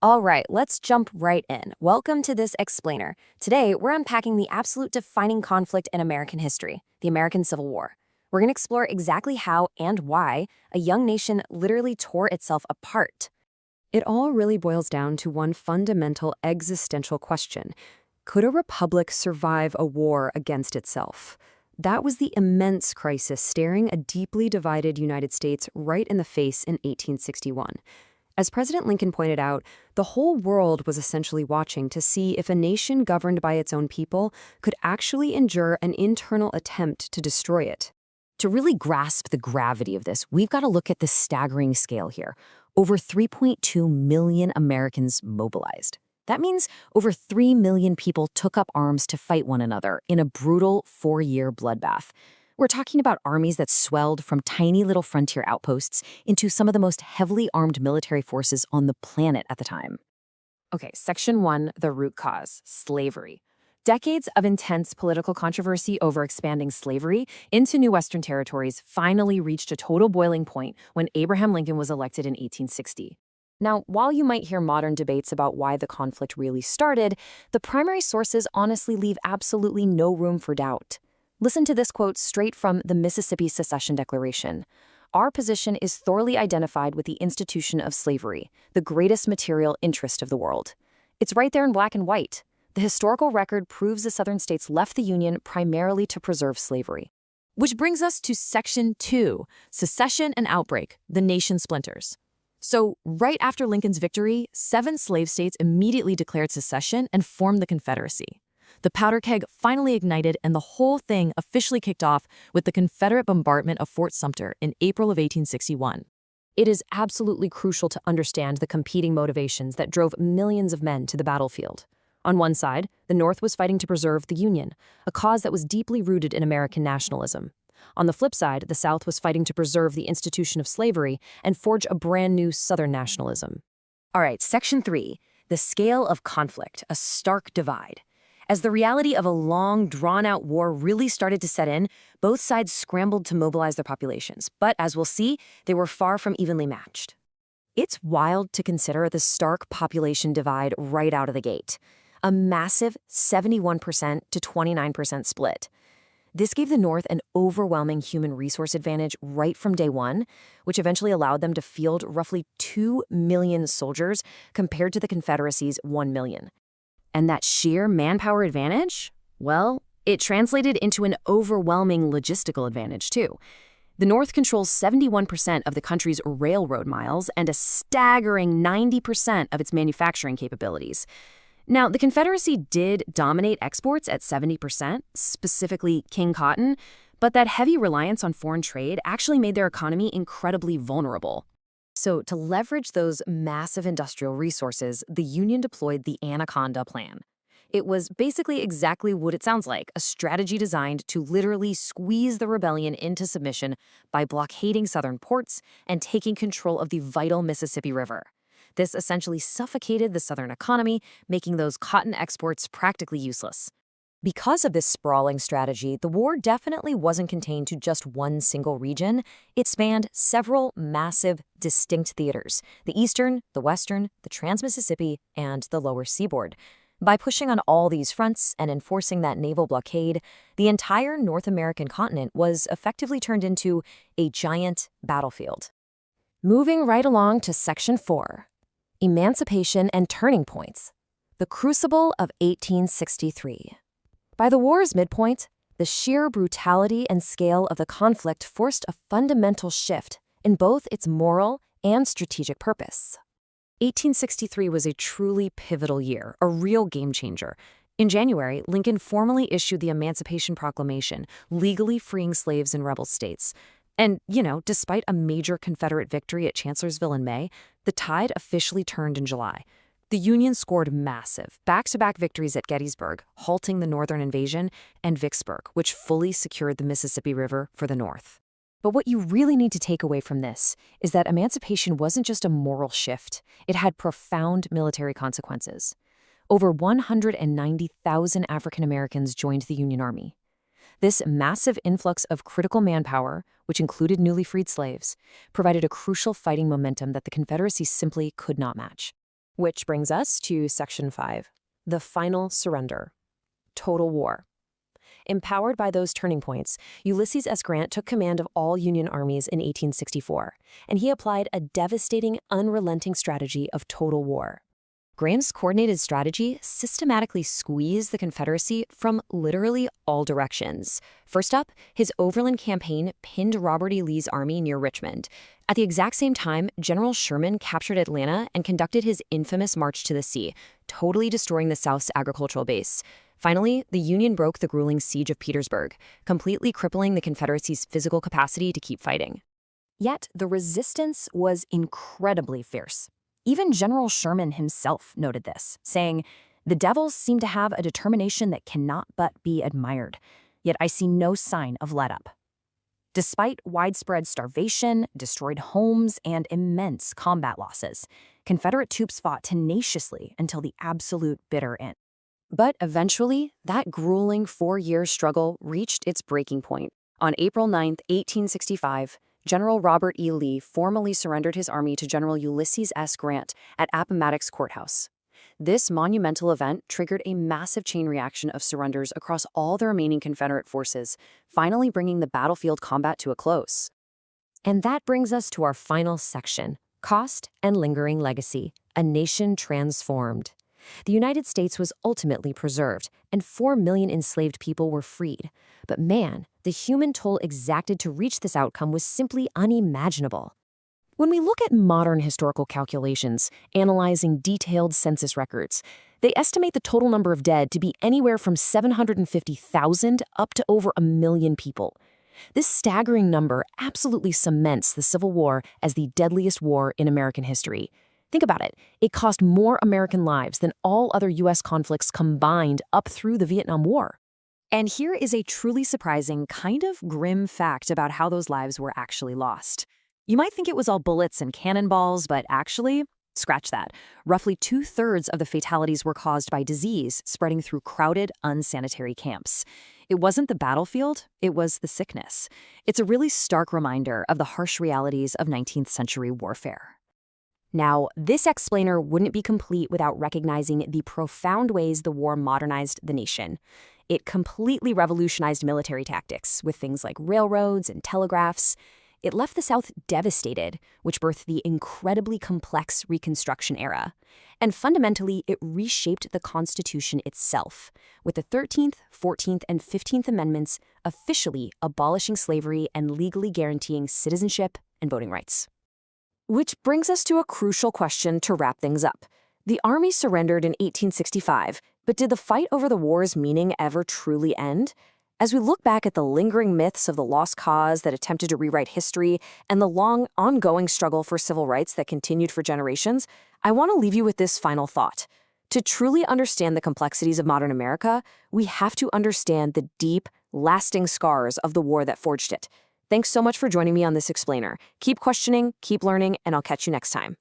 All right, let's jump right in. Welcome to this explainer. Today, we're unpacking the absolute defining conflict in American history, the American Civil War. We're going to explore exactly how and why a young nation literally tore itself apart. It all really boils down to one fundamental existential question. Could a republic survive a war against itself? That was the immense crisis staring a deeply divided United States right in the face in 1861. As President Lincoln pointed out, the whole world was essentially watching to see if a nation governed by its own people could actually endure an internal attempt to destroy it. To really grasp the gravity of this, we've got to look at the staggering scale here. Over 3.2 million Americans mobilized. That means over 3 million people took up arms to fight one another in a brutal 4-year bloodbath. We're talking about armies that swelled from tiny little frontier outposts into some of the most heavily armed military forces on the planet at the time. Okay, Section 1, the root cause, slavery. Decades of intense political controversy over expanding slavery into new Western territories finally reached a total boiling point when Abraham Lincoln was elected in 1860. Now, while you might hear modern debates about why the conflict really started, the primary sources honestly leave absolutely no room for doubt. Listen to this quote straight from the Mississippi Secession Declaration. Our position is thoroughly identified with the institution of slavery, the greatest material interest of the world. It's right there in black and white. The historical record proves the Southern states left the Union primarily to preserve slavery. Which brings us to Section 2, Secession and Outbreak, the Nation Splinters. So, right after Lincoln's victory, 7 slave states immediately declared secession and formed the Confederacy. The powder keg finally ignited, and the whole thing officially kicked off with the Confederate bombardment of Fort Sumter in April of 1861. It is absolutely crucial to understand the competing motivations that drove millions of men to the battlefield. On one side, the North was fighting to preserve the Union, a cause that was deeply rooted in American nationalism. On the flip side, the South was fighting to preserve the institution of slavery and forge a brand new Southern nationalism. All right, Section 3, the scale of conflict, a stark divide. As the reality of a long, drawn-out war really started to set in, both sides scrambled to mobilize their populations. But as we'll see, they were far from evenly matched. It's wild to consider the stark population divide right out of the gate. A massive 71% to 29% split. This gave the North an overwhelming human resource advantage right from day one, which eventually allowed them to field roughly 2 million soldiers compared to the Confederacy's 1 million. And that sheer manpower advantage? Well, it translated into an overwhelming logistical advantage, too. The North controls 71% of the country's railroad miles and a staggering 90% of its manufacturing capabilities. Now, the Confederacy did dominate exports at 70%, specifically king cotton, but that heavy reliance on foreign trade actually made their economy incredibly vulnerable. So, to leverage those massive industrial resources, the Union deployed the Anaconda Plan. It was basically exactly what it sounds like, a strategy designed to literally squeeze the rebellion into submission by blockading southern ports and taking control of the vital Mississippi River. This essentially suffocated the southern economy, making those cotton exports practically useless. Because of this sprawling strategy, the war definitely wasn't contained to just one single region. It spanned several massive, distinct theaters: the Eastern, the Western, the Trans-Mississippi, and the Lower Seaboard. By pushing on all these fronts and enforcing that naval blockade, the entire North American continent was effectively turned into a giant battlefield. Moving right along to Section 4, Emancipation and Turning Points, the Crucible of 1863. By the war's midpoint, the sheer brutality and scale of the conflict forced a fundamental shift in both its moral and strategic purpose. 1863 was a truly pivotal year, a real game changer. In January, Lincoln formally issued the Emancipation Proclamation, legally freeing slaves in rebel states. And, despite a major Confederate victory at Chancellorsville in May, the tide officially turned in July. The Union scored massive, back-to-back victories at Gettysburg, halting the Northern invasion, and Vicksburg, which fully secured the Mississippi River for the North. But what you really need to take away from this is that emancipation wasn't just a moral shift. It had profound military consequences. Over 190,000 African Americans joined the Union Army. This massive influx of critical manpower, which included newly freed slaves, provided a crucial fighting momentum that the Confederacy simply could not match. Which brings us to Section 5, the final surrender, total war. Empowered by those turning points, Ulysses S. Grant took command of all Union armies in 1864, and he applied a devastating, unrelenting strategy of total war. Grant's coordinated strategy systematically squeezed the Confederacy from literally all directions. First up, his overland campaign pinned Robert E. Lee's army near Richmond. At the exact same time, General Sherman captured Atlanta and conducted his infamous March to the Sea, totally destroying the South's agricultural base. Finally, the Union broke the grueling siege of Petersburg, completely crippling the Confederacy's physical capacity to keep fighting. Yet the resistance was incredibly fierce. Even General Sherman himself noted this, saying, "The devils seem to have a determination that cannot but be admired, yet I see no sign of let-up." Despite widespread starvation, destroyed homes, and immense combat losses, Confederate troops fought tenaciously until the absolute bitter end. But eventually, that grueling 4-year struggle reached its breaking point. On April 9, 1865, General Robert E. Lee formally surrendered his army to General Ulysses S. Grant at Appomattox Courthouse. This monumental event triggered a massive chain reaction of surrenders across all the remaining Confederate forces, finally bringing the battlefield combat to a close. And that brings us to our final section, Cost and Lingering Legacy, a Nation Transformed. The United States was ultimately preserved, and 4 million enslaved people were freed. But man, the human toll exacted to reach this outcome was simply unimaginable. When we look at modern historical calculations, analyzing detailed census records, they estimate the total number of dead to be anywhere from 750,000 up to over 1 million people. This staggering number absolutely cements the Civil War as the deadliest war in American history. Think about it. It cost more American lives than all other U.S. conflicts combined up through the Vietnam War. And here is a truly surprising, kind of grim fact about how those lives were actually lost. You might think it was all bullets and cannonballs, but actually, scratch that. Roughly 2/3 of the fatalities were caused by disease spreading through crowded, unsanitary camps. It wasn't the battlefield, it was the sickness. It's a really stark reminder of the harsh realities of 19th century warfare. Now, this explainer wouldn't be complete without recognizing the profound ways the war modernized the nation. It completely revolutionized military tactics with things like railroads and telegraphs. It left the South devastated, which birthed the incredibly complex Reconstruction era. And fundamentally, it reshaped the Constitution itself, with the 13th, 14th, and 15th Amendments officially abolishing slavery and legally guaranteeing citizenship and voting rights. Which brings us to a crucial question to wrap things up. The Army surrendered in 1865, but did the fight over the war's meaning ever truly end? As we look back at the lingering myths of the lost cause that attempted to rewrite history and the long, ongoing struggle for civil rights that continued for generations, I want to leave you with this final thought. To truly understand the complexities of modern America, we have to understand the deep, lasting scars of the war that forged it. Thanks so much for joining me on this explainer. Keep questioning, keep learning, and I'll catch you next time.